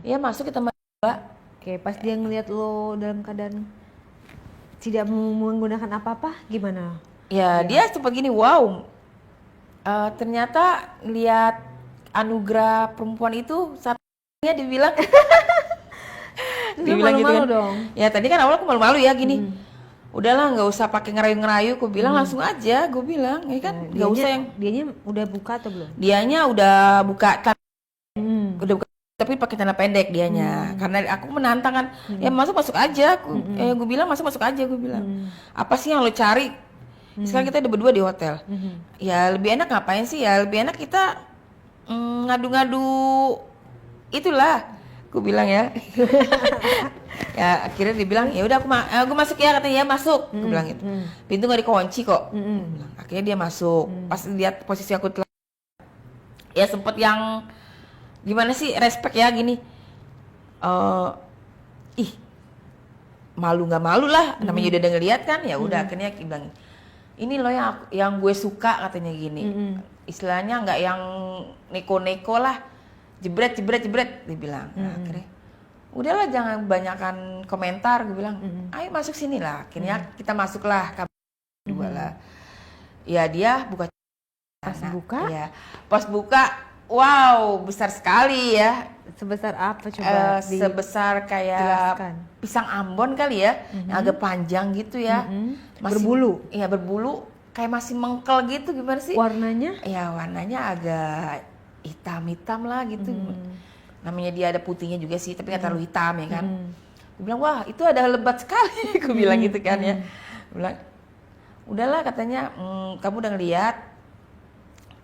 Ya masuk kita Mbak. Oke, pas dia ngeliat lo dalam keadaan tidak menggunakan apa-apa, gimana? Ya dia sempat gini, wow. Ternyata lihat anugerah perempuan itu satunya dibilang Terus lo dibilang gitu malu-malu kan. dong? Ya tadi kan awal aku malu-malu ya gini. Udahlah nggak usah pakai ngerayu-ngerayu, aku bilang langsung aja, gue bilang ya kan nggak usah yang Dianya udah buka atau belum? dianya udah buka Hmm. udah buka tapi pakai celana pendek dianya karena aku menantang kan ya masuk aja aku gue bilang masuk aja gue bilang apa sih yang lo cari sekarang kita udah berdua di hotel ya lebih enak ngapain sih ya lebih enak kita ngadu-ngadu itulah gue bilang ya ya akhirnya dia bilang ya udah aku masuk ya katanya ya masuk gue bilang gitu pintu nggak dikunci kok. Gua bilang. Akhirnya dia masuk pas lihat posisi aku telah ya sempet yang gimana sih respect ya gini ih malu nggak malu lah namanya udah ngeliat kan ya udah akhirnya dia bilang ini loh yang gue suka katanya gini istilahnya nggak yang neko-neko lah jebret dia bilang nah, akhirnya udahlah jangan banyakkan komentar gue bilang ayo masuk sini lah akhirnya kita masuklah dua lah ya dia buka Pas buka? ya pas buka wow besar sekali ya Sebesar apa coba sebesar kayak dijelaskan? pisang Ambon kali ya yang agak panjang gitu ya masih, Berbulu? iya berbulu kayak masih mengkel gitu gimana sih Warnanya? ya warnanya agak hitam lah gitu namanya dia ada putihnya juga sih tapi nggak terlalu hitam ya kan gue bilang wah itu ada lebat sekali gue bilang gitu kan ya gue bilang udahlah katanya kamu udah ngeliat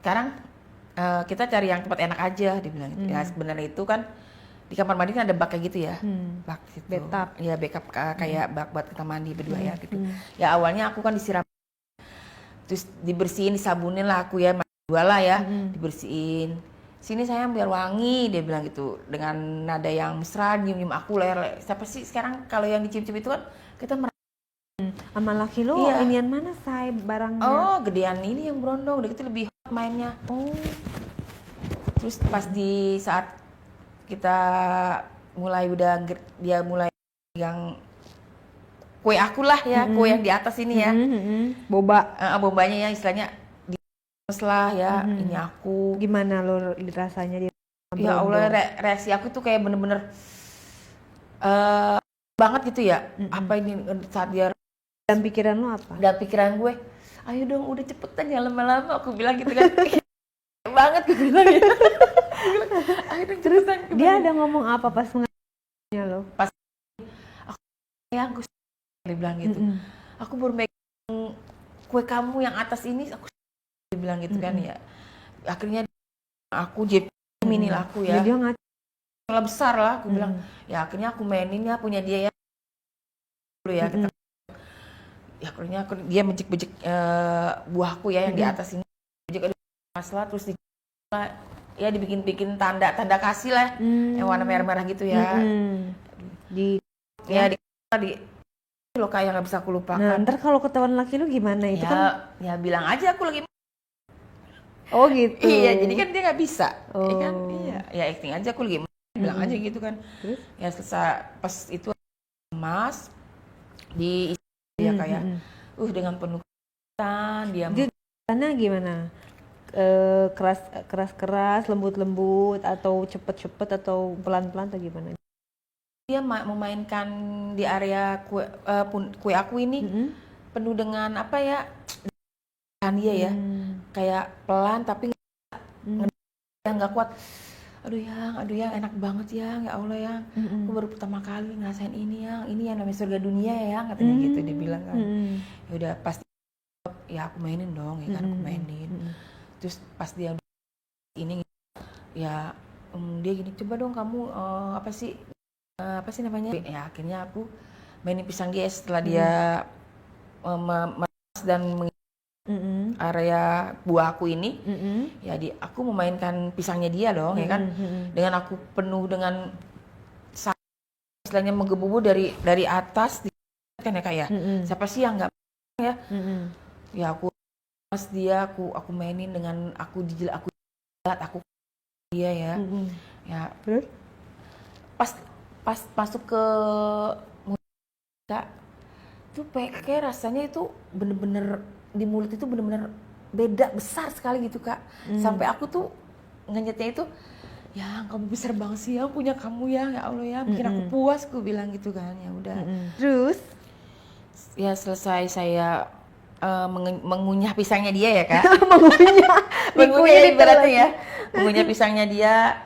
sekarang kita cari yang tempat enak aja dia bilang gitu. Ya sebenarnya itu kan di kamar mandi kan ada bak kayak gitu ya bak gitu Bathtub. ya backup kayak bak buat kita mandi berdua ya gitu ya awalnya aku kan disiram terus dibersihin disabunin lah aku ya dua lah ya dibersihin sini sayang biar wangi dia bilang gitu dengan nada yang mesra nyium aku leher siapa sih sekarang kalau yang dicium-cium itu kan kita Sama laki lo Iya. inian mana say barangnya? oh gedean ini yang berondong udah gitu lebih hot mainnya terus pas di saat kita mulai dia mulai yang kue aku lah ya kue yang di atas ini ya Boba. bombanya ya istilahnya di lah ya ini aku Gimana lo rasanya dia? ya Allah reaksi aku tuh kayak bener-bener banget gitu ya apa ini saat dia Dan pikiran lo apa? dalam pikiran gue ayo dong udah cepetan ya lama-lama aku bilang gitu kan banget gue bilang ya ayo dong Terus cepetan dia ada ngomong apa pas mengajarnya lo? ya aku dia bilang gitu aku baru megang kue kamu yang atas ini aku dia bilang gitu kan ya akhirnya aku JP mini lah aku ya Dia ngaca. malah besar lah aku bilang ya akhirnya aku mainin ya punya dia ya dulu ya kita ya akhirnya dia bejek-bejek buahku ya yang di atas ini bejek masalah terus ya dibikin tanda kasih lah yang warna merah-merah gitu ya Di lo kayak nggak bisa aku lupakan. Nah, ntar kalau ketahuan laki lu gimana itu ya, kan? Ya bilang aja aku lagi. Oh gitu. Iya, jadi kan dia nggak bisa. Ya kan? Oh. Iya, ya acting aja aku lagi. Bilang aja gitu kan. Terus? Ya selesai pas itu Mas di dia kayak dengan penuh kesan dia. Gimana? Keras, lembut atau cepet atau pelan-pelan atau gimana? Dia memainkan di area kue aku ini penuh dengan apa ya? Kan dia ya. Kayak pelan tapi nggak kuat. Aduh yang enak banget ya Allah yang aku baru pertama kali ngerasain ini yang namanya surga dunia ya katanya gitu dia bilang kan. Ya udah pasti ya aku mainin dong ya kan aku mainin. Terus pas dia ini ya dia gini coba dong kamu apa sih namanya ya akhirnya aku mainin pisang dia setelah dia dan area buah aku ini ya aku memainkan pisangnya dia dong ya kan dengan aku penuh dengan istilahnya menggebu-gebu dari atas kan ya kayak siapa sih yang nggak ya ya aku pas dia aku mainin dengan aku jilat aku dia ya ya pas masuk ke mulut Kak, tuh kayak rasanya itu bener-bener di mulut itu bener-bener beda besar sekali gitu Kak. Sampai aku tuh ngenyetnya itu, ya kamu besar banget sih ya punya kamu ya Allah ya, bikin aku puas, aku bilang gitu kan. Ya udah. Terus Ya selesai saya mengunyah pisangnya dia ya Kak. mengunyah ya ibaratnya lagi. ya, mengunyah pisangnya dia,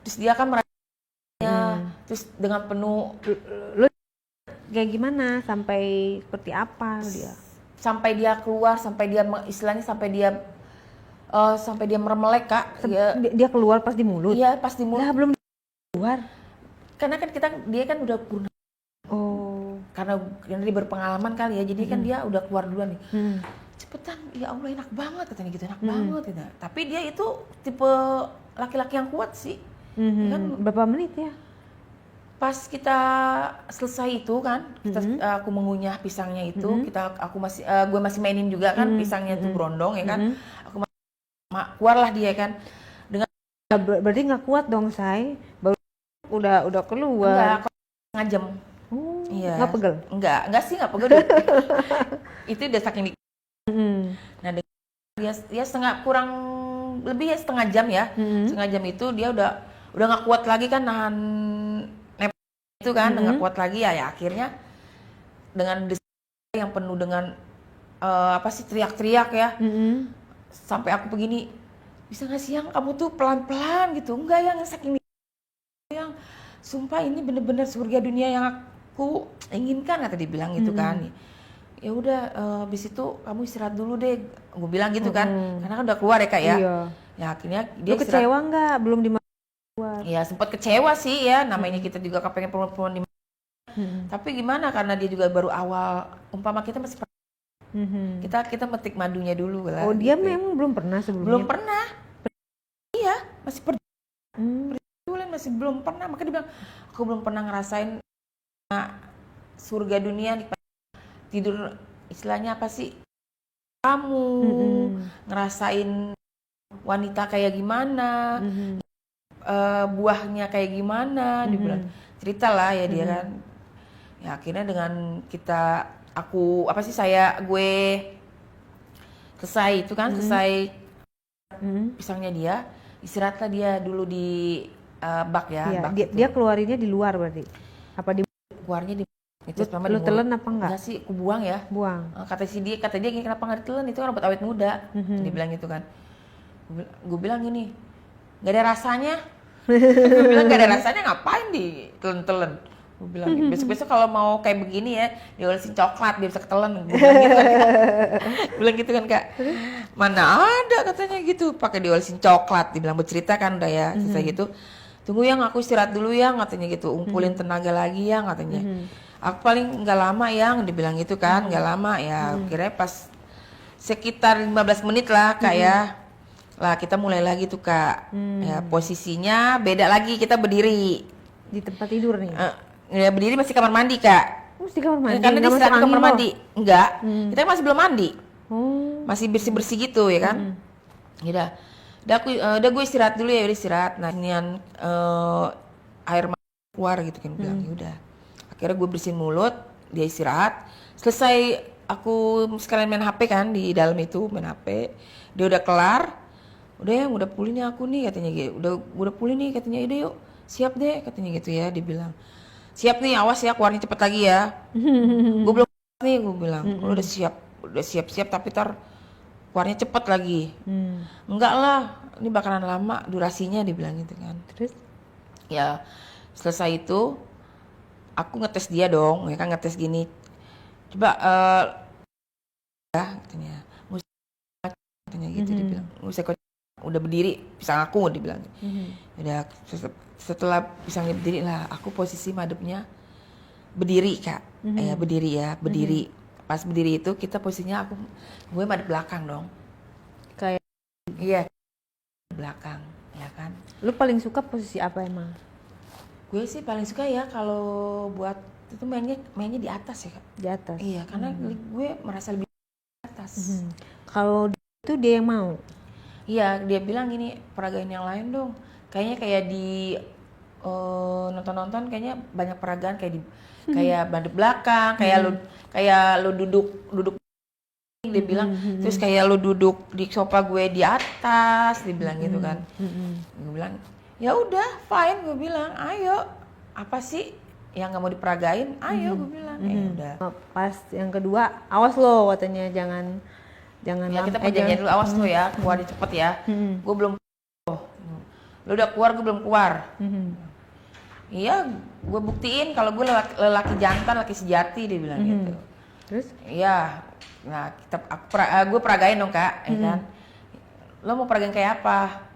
terus dia kan merasanya, terus dengan penuh Lu kayak gimana, sampai seperti apa dia? sampai dia keluar, sampai dia istilahnya sampai dia meremelek Kak. Dia keluar pas di mulut? Iya pas di mulut. Lah belum keluar. Karena kan dia kan udah purna. Oh. Karena dia berpengalaman kali ya, jadi kan dia udah keluar duluan nih. Cepetan, ya Allah enak banget katanya gitu, enak banget gitu. Tapi dia itu tipe laki-laki yang kuat sih. Kan Berapa menit ya? pas kita selesai itu kan, aku mengunyah pisangnya itu, gue masih mainin juga kan pisangnya itu berondong ya kan. Aku keluarlah dia kan. Dengan Berarti nggak kuat dong, Say. Baru udah keluar. enggak setengah jam. Iya. Nggak pegel? Enggak sih, enggak pegel. Itu udah saking Nah, dia kurang lebih ya setengah jam ya. Setengah jam itu dia udah nggak kuat lagi kan nahan itu kan, nggak kuat lagi ya akhirnya dengan yang penuh dengan teriak-teriak ya. Sampai aku begini, bisa nggak sih yang kamu tuh pelan-pelan gitu, enggak yang saking yang sumpah ini bener-bener surga dunia yang aku inginkan, kata dia bilang gitu kan. Ya udah habis itu kamu istirahat dulu deh, gue bilang gitu kan, karena kan udah keluar ya Kak ya. Iya. Ya akhirnya dia Lu kecewa nggak belum keluar? Ya sempat kecewa sih ya, namanya kita juga kepengen perempuan di tapi gimana, karena dia juga baru awal, umpama kita masih kita metik madunya dulu lah. Oh dia gitu. Memang belum pernah sebelumnya? Belum pernah. Iya masih masih belum pernah, makanya dia bilang aku belum pernah ngerasain surga dunia nih, tidur istilahnya apa sih, kamu ngerasain wanita kayak gimana, buahnya kayak gimana, dibilang cerita lah ya dia kan. Ya akhirnya dengan gue selesai itu kan, selesai pisangnya dia, istirahatlah dia dulu di bak ya. Iya, bak dia keluarinnya di luar berarti? Apa di keluarnya di itu lu telan apa enggak? Enggak sih, aku buang ya. Buang. Kata dia gini, kenapa nggak ditelan, itu kan obat awet muda. Dia bilang gitu kan. Gue bilang gini, nggak ada rasanya. Gue bilang nggak ada rasanya, ngapain ditelen-telen. Gue bilang besok-besok kalau mau kayak begini ya, diolesin coklat biar bisa ketelen. Gue bilang gitu kan Kak. Gue bilang gitu kan Kak. Mana ada katanya gitu, pakai diolesin coklat. Dibilang bercerita kan udah ya, selesai gitu. Tunggu yang aku istirahat dulu ya katanya gitu, umpulin tenaga lagi ya katanya. Aku paling nggak lama yang dibilang gitu kan, nggak lama ya. Kira pas sekitar 15 menit lah Kak ya. Lah kita mulai lagi tuh Kak. Ya posisinya beda lagi, kita berdiri di tempat tidur nih. Ya berdiri masih kamar mandi Kak. Mesti kamar mandi. Karena dia istirahat di kamar mandi. Enggak. Kita masih belum mandi. Masih bersih-bersih gitu ya kan. Udah gue istirahat dulu ya, udah istirahat. Nah, inian air mata keluar gitu kan, bilang udah. Akhirnya gue bersihin mulut, dia istirahat. Selesai aku sekalian main HP kan di dalam itu, main HP. Dia udah kelar. Udah ya, udah pulih nih aku nih katanya gitu. Udah pulih nih katanya, udah yuk. Siap deh katanya gitu ya, dibilang. Siap nih, awas ya keluarnya cepet lagi ya. Gue belum nih, gue bilang. Kalau udah siap tapi keluarnya cepet lagi. Enggak lah, ini bakalan lama durasinya, dibilang gitu kan. Terus? Ya selesai itu aku ngetes dia dong, ya kan, ngetes gini. Coba ya katanya, katanya gitu dibilang. Udah berdiri pisang aku, dibilang. Udah setelah pisangnya berdiri lah, aku posisi madepnya berdiri Kak. Ya berdiri. Pas berdiri itu kita posisinya gue madep belakang dong. Kayak iya, belakang, ya kan. Lu paling suka posisi apa emang? Gue sih paling suka ya kalau buat itu mainnya di atas ya Kak. Di atas. Iya, karena gue merasa lebih di atas. Kalau itu dia yang mau? Iya, dia bilang gini, peragain yang lain dong. Kayaknya kayak di nonton kayaknya banyak peragaan kayak kayak di belakang, kayak lu duduk dia bilang, terus kayak lu duduk di sofa gue di atas, dia bilang gitu kan. Gue bilang ya udah fine, gue bilang ayo apa sih yang nggak mau diperagain, ayo gue bilang. Udah. Pas yang kedua awas lo katanya, jangan Ya kita perjanjian dulu, awas lo ya keluar cepet ya. Gue belum, lu udah keluar, gue belum keluar. Iya, gue buktiin kalau gue lelaki jantan, laki sejati, dia bilang gitu. Terus? Iya, nah gue peragain dong kak, ya kan. Lo mau peragain kayak apa?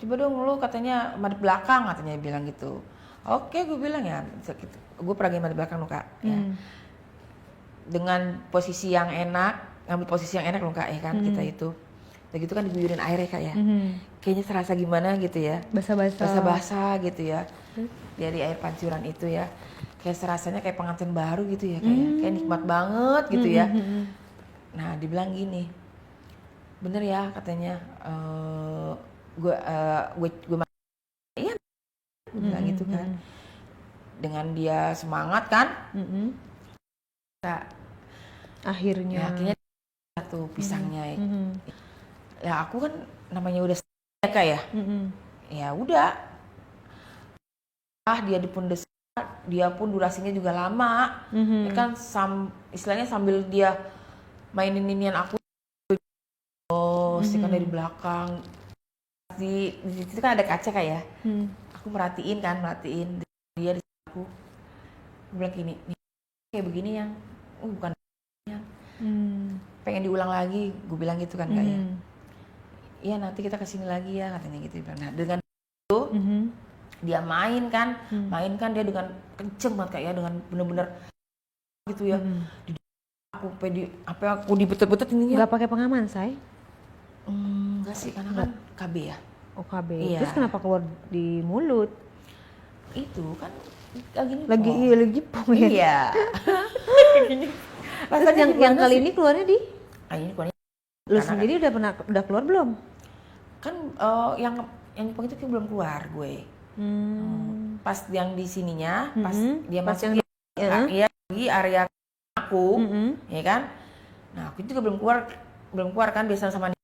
Coba dong lu katanya madep belakang, katanya bilang gitu. Oke, gue bilang ya, gue peragain madep belakang dong kak. Ya. Dengan posisi yang enak, ngambil posisi yang enak dong kak, ya kan kita itu. Udah gitu kan diguyurin air ya kak ya. Kayaknya serasa gimana gitu ya. Basah-basah gitu ya. Dari air pancuran itu ya. Kayak serasanya kayak pengantin baru gitu ya kayak nikmat banget gitu ya. Nah dibilang gini, bener ya katanya, gue iya, bilang gitu kan. Dengan dia semangat kan, akhirnya tuh pisangnya. Ya aku kan namanya udah kak ya, ya udah. Dia pun dia pun durasinya juga lama, ya kan istilahnya sambil dia mainin inian aku, kan dari belakang di situ kan ada kaca kayak ya, aku merhatiin dia di aku bilang gini, kayak begini yang bukan yang pengen diulang lagi, gue bilang gitu kan kak ya. Iya nanti kita kesini lagi ya katanya gitu. Nah dengan itu dia main kan dia dengan kenceng banget kayak ya, dengan bener-bener gitu ya. Aku dibetet-betet ini ya. Nggak pakai pengaman, say? Enggak sih, karena kan KB ya. Oh KB. Iya. Terus kenapa keluar di mulut? Itu kan lagi pong ya. Iya. Terus yang kali ini keluarnya di? Ini keluarnya. Lu sendiri udah keluar belum? Kan yang pong itu belum keluar gue. Pas yang di sininya, pas dia masuk di area aku, ya kan. Nah aku juga belum keluar kan, biasa sama dia,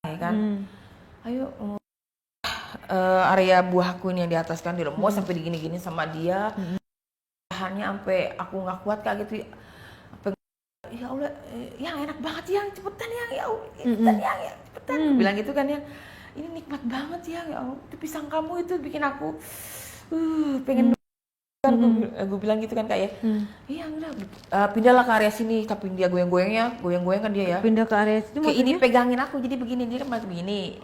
ya kan. Ayo area buah aku ini yang di atas kan diremos sampai digini-gini sama dia. Tahannya sampai aku nggak kuat kak gitu. Ya Allah, yang enak banget yang cepetan yang ya cepetan yang cepetan. Bilang gitu kan yang ini nikmat banget ya Allah, itu pisang kamu itu bikin aku pengen kan gue bilang gitu kan kak ya. Iya udah pindahlah ke area sini, tapi dia goyang kan dia ya. Pindah ke area situ kayak ini pegangin aku, jadi begini dia kan masih begini.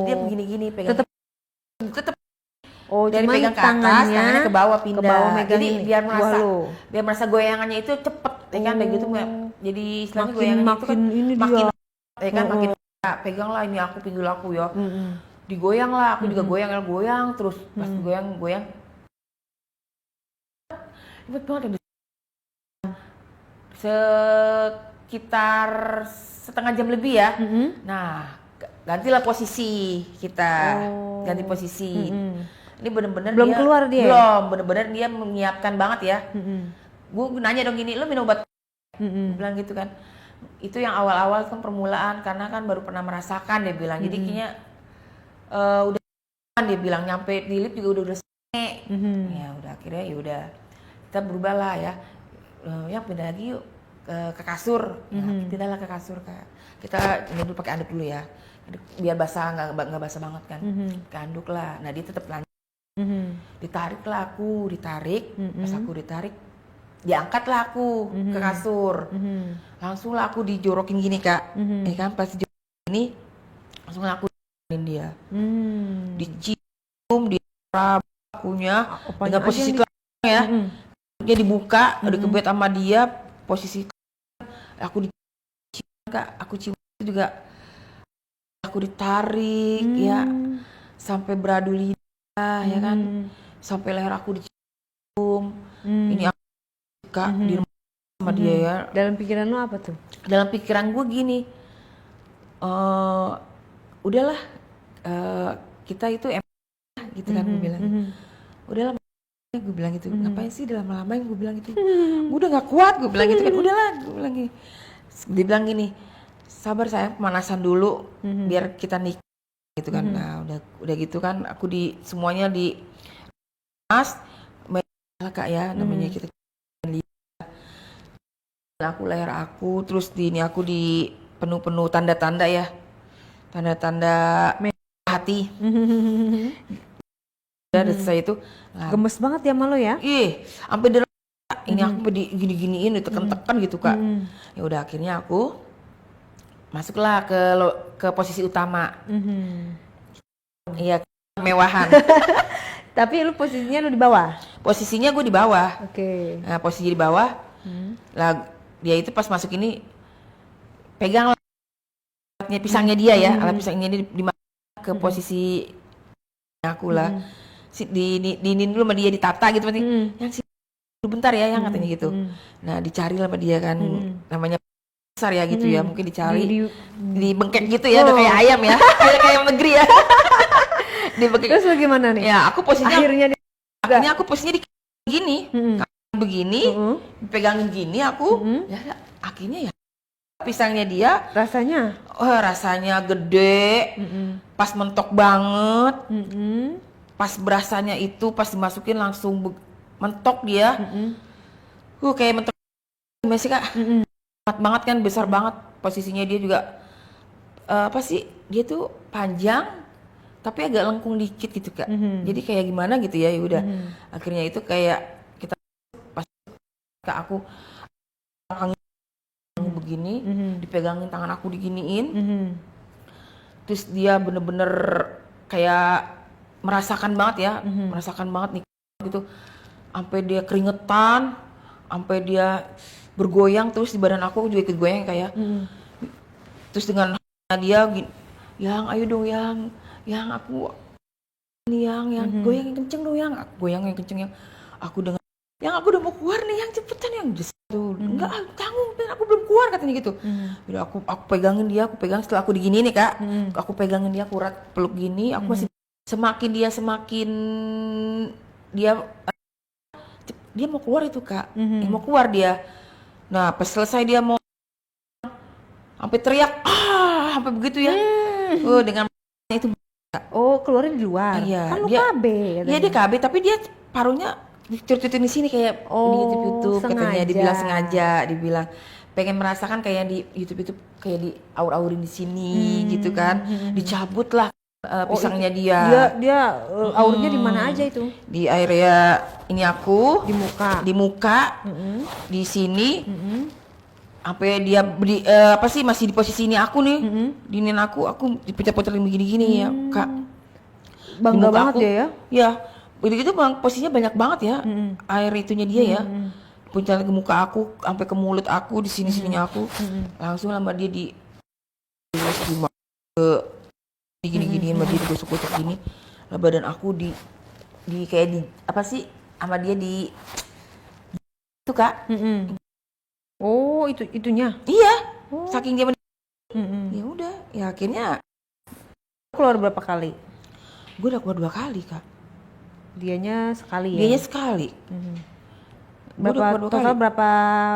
Dia begini pegang. Tetap dari pegang ke atas, tangannya ke bawah pindah. Jadi biar merasa goyangannya itu cepet, ya kan kayak gitu. Jadi istilahnya goyangannya itu kan makin ya kan makin pegang lah ini aku pinggul aku ya. Digoyang lah, aku juga goyang terus pas goyang. Ribet banget sekitar setengah jam lebih ya. Nah gantilah posisi kita, ganti posisi. Ini bener-bener belum keluar dia. Belum, bener-bener dia menyiapkan banget ya. Gue nanya dong gini, lo minum obat? Bilang gitu kan. Itu yang awal-awal kan permulaan, karena kan baru pernah merasakan dia bilang. Jadi kayaknya udah dia bilang nyampe di lift juga udah selesai. Ya udah akhirnya ya udah kita berubah lah ya. Yang pindah lagi yuk ke kasur. Pindahlah ke kasur kak. Kita ini dulu pakai anduk dulu ya. Biar basah nggak basah banget kan. Ke anduk lah. Nah dia tetap lanjut. Ditarik pas aku ditarik diangkatlah aku ke kasur, langsung lah aku dijorokin gini kak, ya kan pas dijorokin ini langsung aku dia, dicium, diraba akunya dengan posisi ya, dia dibuka, udah kebet sama dia posisi aku dicium kak, aku cium itu juga aku ditarik ya sampai beradu lidah ya kan, sampai leher aku dicium, ini kak di rumah sama dia ya. Dalam pikiran lo apa tuh? Dalam pikiran gue gini, udahlah kita itu gitu kan gue bilang. udah lama gue bilang gitu, ngapain sih udah lama-lamain, gue bilang gitu, gue udah nggak kuat, gue bilang gitu kan, udahlah, gue bilang gini. Dia bilang gini, sabar sayang, pemanasan dulu, biar kita nikah gitu kan. Nah udah gitu kan, aku di semuanya di mas, kak ya, namanya kita aku leher aku, terus di ini aku di penuh tanda-tanda ya, tanda-tanda hati. Dari saya itu Gemes banget ya malu ya. sampai ini aku gini-giniin, ditekan-tekan gitu kak. Ya udah akhirnya aku masuklah ke posisi utama. Iya, kemewahan. Tapi lu posisinya lu di bawah. Posisinya gue di bawah. Oke. Nah posisi di bawah. Lah dia itu pas masuk ini pegang alatnya pisangnya dia ya, alat pisangnya ini di ke posisi aku lah. Diinin dulu sama dia, ditata gitu berarti. Yang sih bentar ya yang katanya gitu. Nah dicari lah sama dia kan, namanya besar ya gitu ya, mungkin dicari di bengkek gitu ya, udah kayak ayam ya, kayak ayam negeri ya. Di bengkek. Terus lu gimana nih? Ya aku posisinya akhirnya aku posisinya begini, begini, pegangin gini aku, ya akhirnya ya pisangnya dia rasanya gede, pas mentok banget, pas berasanya itu pas dimasukin langsung mentok dia, kayak mentok masih kak, banget kan, besar banget posisinya dia juga, apa sih dia tuh panjang tapi agak lengkung dikit gitu kak, jadi kayak gimana gitu ya, udah akhirnya itu kayak kita pas ke aku begini, dipegangin tangan aku diginiin, terus dia bener-bener kayak merasakan banget ya, merasakan banget nih gitu, sampai dia keringetan, sampai dia bergoyang, terus di badan aku juga ikut goyang kayak, terus dengan dia yang ayo dong yang aku ini yang goyang yang kenceng dong, yang aku goyang yang kenceng, yang aku dengar yang aku udah mau keluar nih, yang cepetan yang tuh enggak tanggung, aku belum keluar katanya gitu. Udah aku pegangin dia, aku pegang setelah aku digini nih kak, aku pegangin dia, aku peluk gini, aku masih semakin dia mau keluar itu kak, mau keluar dia. Nah pas selesai dia mau sampai teriak sampai begitu ya, dengan itu. Oh keluarnya di luar. Iya, Kan lu dia KB. Iya dia KB, tapi dia parunya dicurcutin di sini kayak di YouTube katanya, dibilang pengen merasakan kayak di YouTube itu kayak di aur-aurin di sini gitu kan, dicabut lah pisangnya dia aurnya di mana aja itu? Di area ini aku di muka di sini, sampai dia masih di posisi ini aku nih, dinin aku diputar-puterin begini-gini ya kak, bangga banget dia ya. Ya begitu posisinya banyak banget ya, air itunya dia ya, puncak ke muka aku sampai ke mulut aku, di sininya aku, langsung sama dia di gini-giniin sama dia, digosok-gosok gini lah badan aku, di kayak di apa sih sama dia di itu kak. Oh itunya. Iya. Saking dia ya udah ya akhirnya keluar berapa kali? Gue udah keluar 2 kali kak. Dianya sekali. Total berapa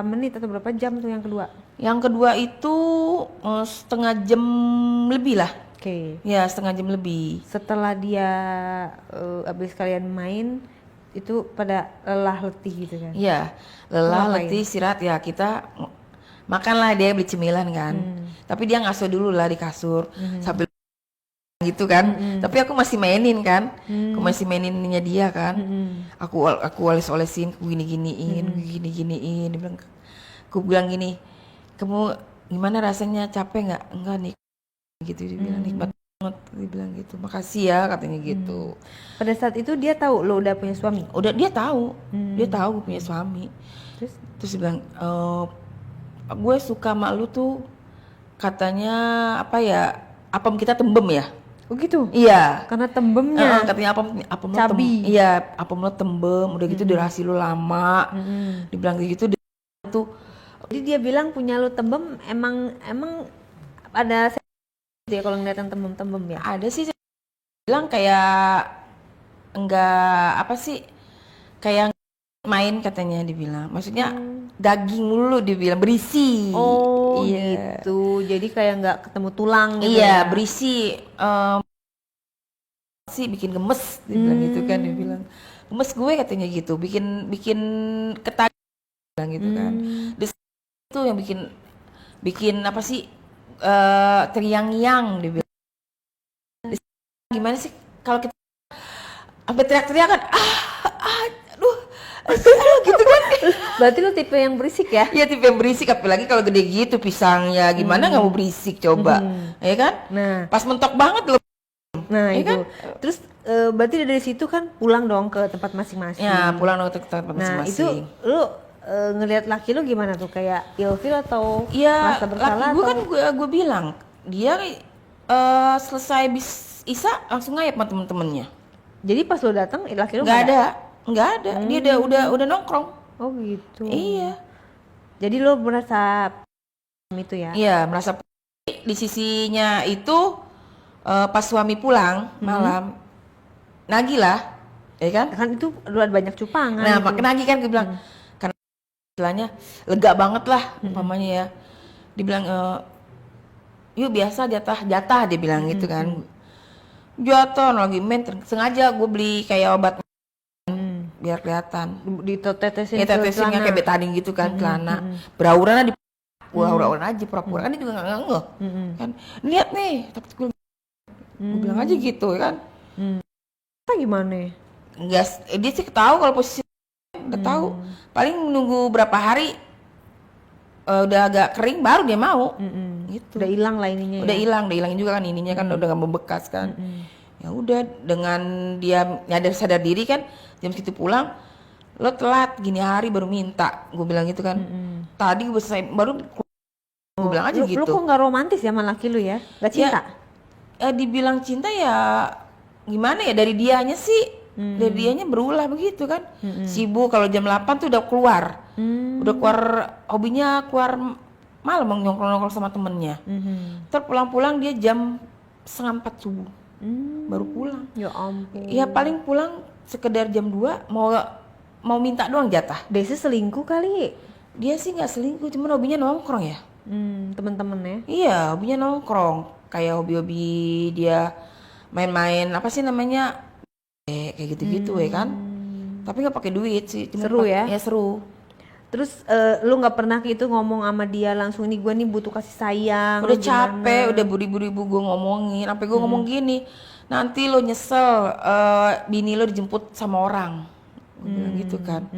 menit atau berapa jam tuh yang kedua? Yang kedua itu setengah jam lebih lah. Oke. Ya setengah jam lebih. Setelah dia habis kalian main itu pada lelah letih gitu kan? Iya, lelah letih istirahat ya, kita makanlah, dia beli cemilan kan. Tapi dia ngasuh dulu lah di kasur sambil gitu kan. Tapi aku masih mainin kan. Aku masih maininnya dia kan. Aku oles-olesin, aku gini-giniin. Aku bilang gini, kamu gimana rasanya, capek nggak? Enggak nih, gitu dia bilang, nikmat banget, dia bilang gitu, makasih ya katanya gitu. Pada saat itu dia tahu lo udah punya suami? Udah, dia tahu gue punya suami. Terus dia bilang, gue suka sama lu tuh, katanya apa ya, apem kita tembem ya. Oh gitu? Iya. Karena tembemnya. Katanya apem cabi. Iya, apem lo tembem, udah gitu durasi lo lama. Dibilang gitu tuh. Jadi dia bilang punya lu tembem, emang ada ya kalau ngeliat yang tembem-tembem ya? Ada sih bilang kayak enggak apa sih, kayak main katanya dibilang. Maksudnya daging mulu dibilang, berisi. Oh Iya. gitu, jadi kayak nggak ketemu tulang gitu Iya, ya. berisi. Sih bikin gemes dibilang gitu kan, dia bilang gemes gue katanya gitu, bikin bikin ketat bilang gitu kan. Terus itu yang bikin bikin apa sih, terngiang-ngiang dia bilang. Gimana sih kalau kita sampai teriak-teriak kan, aduh, gitu kan. Berarti lu tipe yang berisik ya? Ya tipe yang berisik, apalagi kalau gede gitu pisangnya, gimana nggak mau berisik coba, ya kan? Nah, Pas mentok banget loh, nah ya itu. kan? Terus berarti dari situ kan pulang dong ke tempat masing-masing. Ya pulang dong ke tempat Nah itu masing-masing. lu ngelihat laki lu gimana tuh, kayak ilfil atau Iya, merasa laki bersalah gue atau? kan gue bilang dia selesai bis Isa langsung ngayap sama temen-temennya. Jadi pas lu datang laki lu Nggak ada, nggak ada. Dia udah nongkrong. Oh gitu. Iya, Jadi lu merasa itu ya? iya merasa di sisinya itu pas suami pulang malam nagih lah, ya kan? Kan itu udah banyak cupangan. Nah, itu. makin nagih kan gue bilang karena istilahnya lega banget lah umpamanya ya. Dibilang yuk biasa jatah dia bilang gitu kan. Jatuh lagi main sengaja gue beli kayak obat biar kelihatan. Ditetesin Ya ke tetesinnya celana. kayak betadine gitu kan, celana. Berauran di pura-pura aja, pura-pura kan dia juga nggak ngeh. Kan lihat nih, takut gue bilang aja gitu kan. Apa gimana? Enggak, dia sih tahu kalau posisi udah tahu. Paling nunggu berapa hari udah agak kering baru dia mau. Gitu. Udah hilang lah ininya Udah ya? hilang, udah hilangin juga kan ininya kan udah nggak membekas kan. Ya udah dengan dia sadar diri kan, jam segitu pulang, lo telat gini hari baru minta, gue bilang gitu kan. Tadi gue selesai baru gue bilang aja Lu gitu. kok nggak romantis ya sama laki lu ya? Gak cinta? Dibilang cinta ya gimana ya, dari dianya sih, dari dianya berulah begitu kan. Sibuk kalau jam 8 tuh udah keluar. Udah keluar, hobinya keluar malam nongkrong-nongkrong sama temennya. Terus pulang-pulang dia jam 3:30 subuh. Baru pulang. Ya ampun. Ya paling pulang sekedar jam 2 mau minta doang jatah. Biasanya selingkuh kali. Dia sih nggak selingkuh, cuman hobinya nongkrong ya. Temen-temen ya? Iya, hobinya nongkrong. Kayak hobi-hobi dia main-main apa sih namanya? Kayak gitu-gitu ya kan. Tapi nggak pakai duit sih. Cuma Seru ya? Ya seru. Terus lu nggak pernah gitu ngomong sama dia langsung, nih gue nih butuh kasih sayang. Udah lu capek, gimana? udah beribu-ribu gue ngomongin. Sampai gue ngomong gini, nanti lo nyesel, bini lo dijemput sama orang. Gue bilang gitu kan.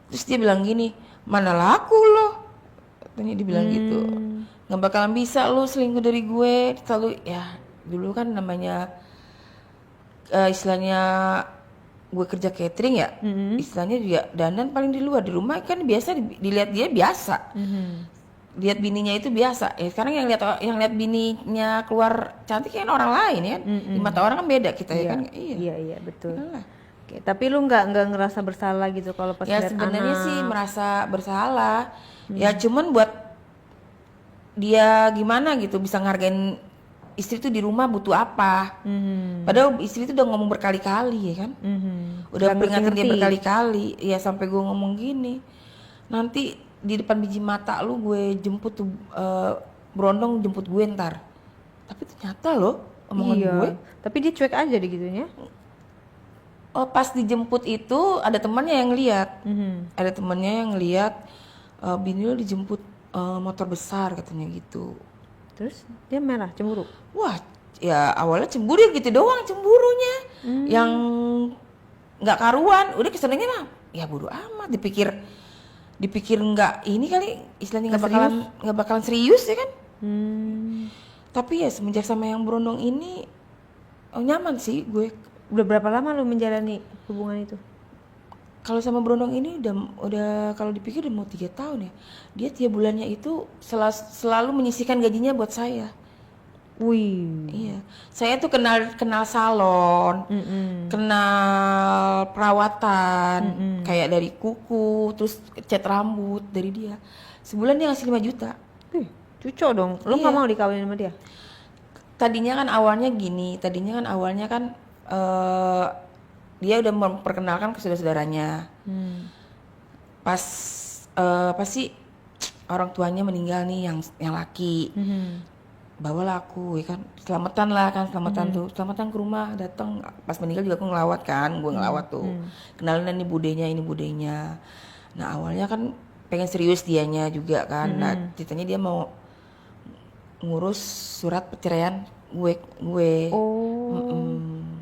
Terus dia bilang gini, mana laku lo? Katanya dia bilang gitu. Nggak bakalan bisa lo selingkuh dari gue. Selalu ya dulu kan namanya istilahnya gue kerja catering ya, istilahnya juga dandan paling di luar, di rumah kan biasa dilihat dia biasa, lihat bininya itu biasa. Ya sekarang yang lihat bininya keluar cantik kan orang lain ya, di mata orang kan beda kita ya kan. Iya betul. Iyalah. Oke, tapi lu nggak ngerasa bersalah gitu kalau pas Ya lihat sebenarnya anak? sih merasa bersalah, ya cuman buat dia gimana gitu bisa ngargain istri tuh di rumah butuh apa. Padahal istri tuh udah ngomong berkali-kali ya kan. Udah Nggak peringatin dia ngerti-ngerti. berkali-kali. Ya sampai gue ngomong gini. Nanti di depan biji mata lu gue jemput tuh berondong jemput gue ntar. Tapi ternyata loh omongan Iya. gue. Tapi dia cuek aja deh gitunya. Pas dijemput itu ada temannya yang lihat. Ada temannya yang lihat bini lu dijemput motor besar katanya gitu. Terus dia merah, cemburu. Wah, ya awalnya cemburu ya gitu doang cemburunya. Yang nggak karuan, udah kesannya mah ya bodo amat, dipikir nggak ini kali istilahnya nggak bakalan serius ya kan. Tapi ya semenjak sama yang berondong ini nyaman sih gue. Udah berapa lama lu menjalani hubungan itu? Kalau sama berondong ini udah kalau dipikir udah mau 3 tahun ya. Dia tiap bulannya itu selalu menyisihkan gajinya buat saya. Wih. Iya, saya tuh kenal salon, kenal perawatan, kayak dari kuku, terus cat rambut dari dia. Sebulan dia ngasih 5 juta. Wih, cucok dong. Lu nggak mau dikawinin sama dia? Tadinya kan awalnya gini, dia udah memperkenalkan ke saudara-saudaranya. Pas apa sih orang tuanya meninggal nih yang laki. Bawalah aku ya kan, selamatan tuh, selamatan ke rumah, datang pas meninggal juga aku ngelawat kan, gue ngelawat tuh, kenalin ini budenya. Nah awalnya kan pengen serius dianya juga kan, nah ceritanya dia mau ngurus surat perceraian gue.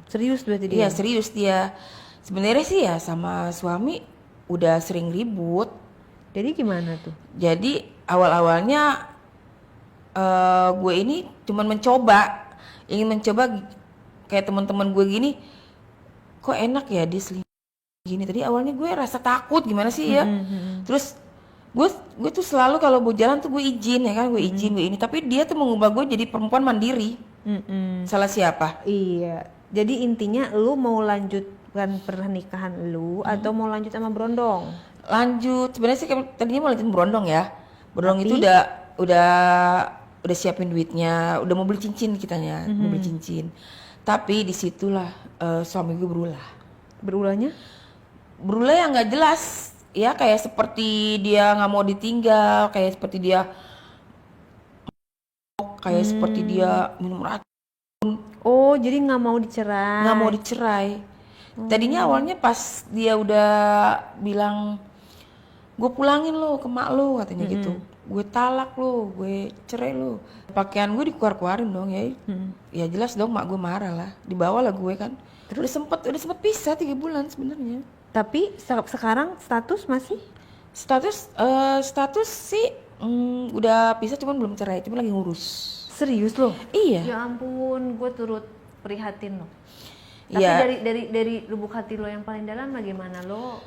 Serius berarti dia? Iya serius dia, sebenarnya sih ya sama suami udah sering ribut. Jadi gimana tuh? Jadi awal-awalnya gue ini cuman ingin mencoba kayak teman-teman gue gini, kok enak ya dia selingkuh gini. Tadi awalnya gue rasa takut gimana sih ya. Terus gue tuh selalu kalau mau jalan tuh gue izin ya kan, gue ini. Tapi dia tuh mengubah gue jadi perempuan mandiri. Salah siapa? Iya. Jadi intinya lu mau lanjutkan pernikahan lu atau mau lanjut sama Brondong? Lanjut. Sebenarnya sih tadinya mau lanjut Brondong ya. Brondong itu udah siapin duitnya, udah mau beli cincin kitanya, mau beli cincin. Tapi disitulah suami gue berulah. Berulahnya? Berulah yang nggak jelas, ya kayak seperti dia nggak mau ditinggal, kayak seperti dia minum racun. Oh, jadi nggak mau dicerai? Nggak mau dicerai. Tadinya awalnya pas dia udah bilang, gue pulangin lo ke mak lo katanya gitu, gue talak lo, gue cerai lo, pakaian gue dikeluarin dong ya. Ya jelas dong mak gue marah lah, dibawa lah gue kan. Udah sempet pisah 3 bulan sebenarnya. Tapi sekarang status masih? Status sih udah pisah, cuman belum cerai, cuman lagi ngurus. Serius lo? Iya. Ya ampun, gue turut prihatin lo. Tapi ya. dari lubuk hati lo yang paling dalam bagaimana lo,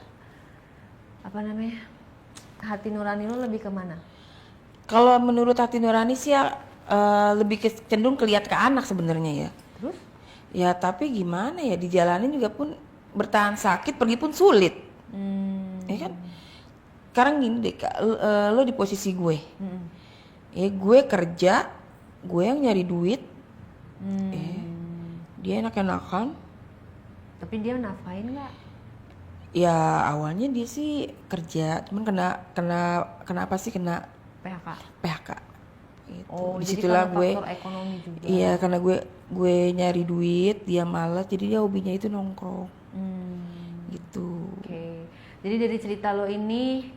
apa namanya, hati nurani lo lebih kemana? Kalau menurut hati nurani sih ya lebih cenderung keliat ke anak sebenarnya ya. Terus? Ya tapi gimana ya, dijalanin juga pun bertahan sakit, pergi pun sulit. Ya kan? Sekarang gini deh, lo di posisi gue. Ya gue kerja, gue yang nyari duit. Dia enak-enakan. Tapi dia nafkain nggak? Ya awalnya dia sih kerja, cuman kena apa sih, kena PHK. Gitu. Oh, disitulah jadi gue faktor ekonomi juga. Iya, karena gue nyari duit, dia malas, jadi dia hobinya itu nongkrong. Gitu. Oke. Jadi dari cerita lo ini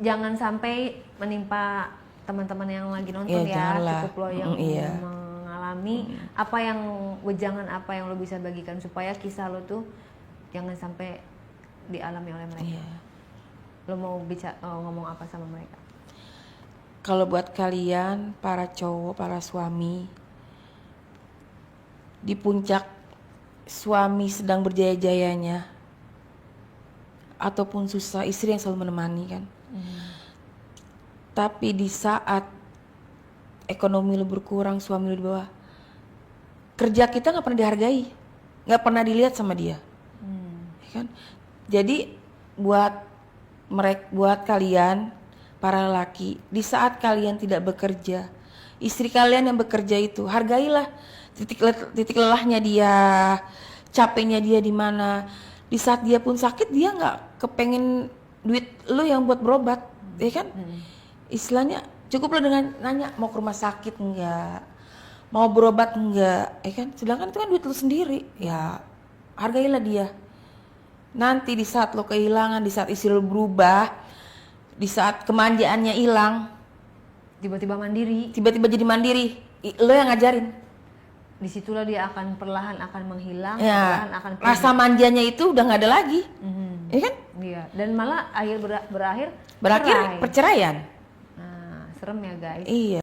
jangan sampai menimpa teman-teman yang lagi nonton ya. Cukup lo yang mengalami wejangan apa yang lo bisa bagikan supaya kisah lo tuh jangan sampai dialami oleh mereka. Lo mau ngomong apa sama mereka? Kalau buat kalian para cowok, para suami, di puncak suami sedang berjaya-jayanya ataupun susah, istri yang selalu menemani kan. Tapi di saat ekonomi lu berkurang, suami lu di bawah, kerja kita nggak pernah dihargai, nggak pernah dilihat sama dia. Ya kan? Jadi buat kalian para lelaki, di saat kalian tidak bekerja, istri kalian yang bekerja itu hargailah titik lelahnya dia, capeknya dia di mana. Di saat dia pun sakit, dia nggak kepengen duit lu yang buat berobat, ya kan? Istilahnya cukup lo dengan nanya mau ke rumah sakit enggak, mau berobat enggak, ya kan? Sedangkan itu kan duit lu sendiri, ya hargailah dia. Nanti di saat lo kehilangan, di saat istri lo berubah, di saat kemanjaannya hilang, tiba-tiba jadi mandiri, lo yang ngajarin. Disitulah dia akan perlahan akan menghilang, ya, perlahan akan pergi. Rasa manjanya itu udah nggak ada lagi, ya kan? Iya. Dan malah berakhir perceraian. Nah, serem ya guys. Iya.